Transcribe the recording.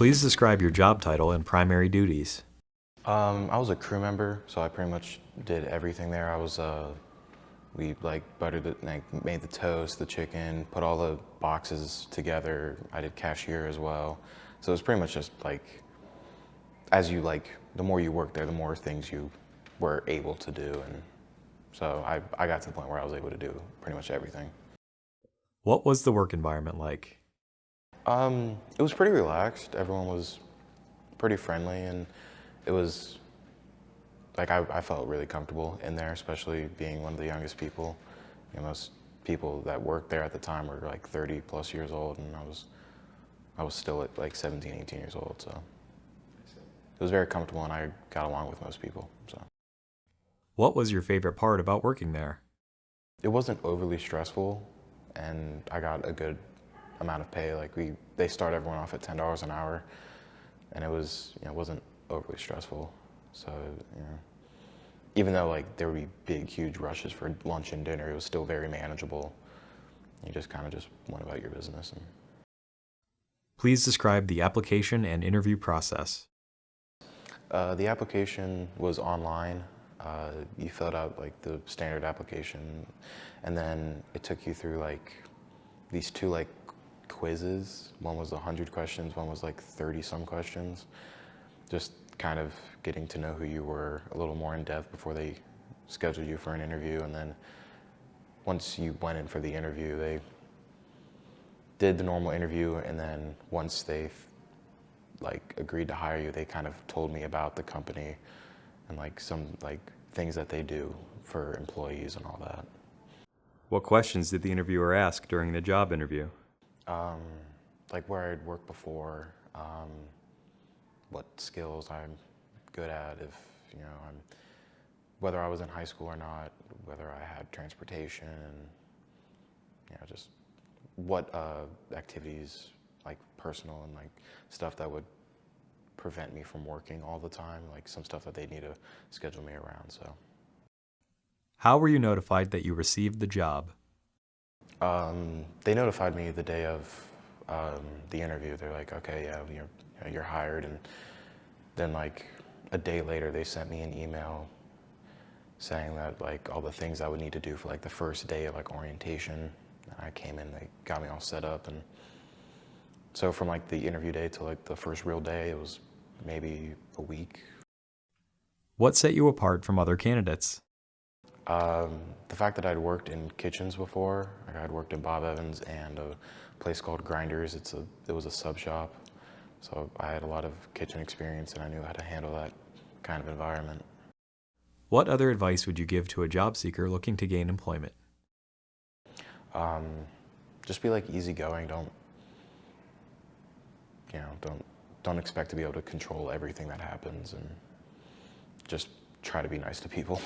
Please describe your job title and primary duties. I was a crew member, so I pretty much did everything there. We like buttered it, like made the toast, the chicken, put all the boxes together. I did cashier as well. So it was pretty much just like, the more you work there, the more things you were able to do. And so I got to the point where I was able to do pretty much everything. What was the work environment like? It was pretty relaxed. Everyone was pretty friendly, and it was like I felt really comfortable in there, especially being one of the youngest people. You know, most people that worked there at the time were like 30 plus years old, and I was still at like 17, 18 years old, so it was very comfortable, and I got along with most people. So What was your favorite part about working there? it wasn't overly stressful, and I got a good amount of pay. Like they start everyone off at $10 an hour, and it wasn't overly stressful. So, even though like there would be big, huge rushes for lunch and dinner, it was still very manageable. You just kind of just went about your business. Please describe the application and interview process. The application was online. You filled out like the standard application, and then it took you through like these two like quizzes. One was 100 questions, one was like 30 some questions. Just kind of getting to know who you were a little more in depth before they scheduled you for an interview. And then once you went in for the interview, they did the normal interview, and then once they like agreed to hire you, they kind of told me about the company and like some like things that they do for employees and all that. What questions did the interviewer ask during the job interview? Like where I'd worked before, what skills I'm good at, if whether I was in high school or not, whether I had transportation, and just what activities, like personal and like stuff that would prevent me from working all the time, like some stuff that they need to schedule me around. So How were you notified that you received the job? they notified me the day of the interview. They're like, okay, yeah, you're hired. And then like a day later, they sent me an email saying that like all the things I would need to do for like the first day of like orientation. I came in, they got me all set up, and so from like the interview day to like the first real day, it was maybe a week. What set you apart from other candidates? The fact that I'd worked in kitchens before. Like I'd worked in Bob Evans and a place called Grinders. It was a sub shop, so I had a lot of kitchen experience, and I knew how to handle that kind of environment. What other advice would you give to a job seeker looking to gain employment? Just be like easygoing. Don't expect to be able to control everything that happens, and just try to be nice to people.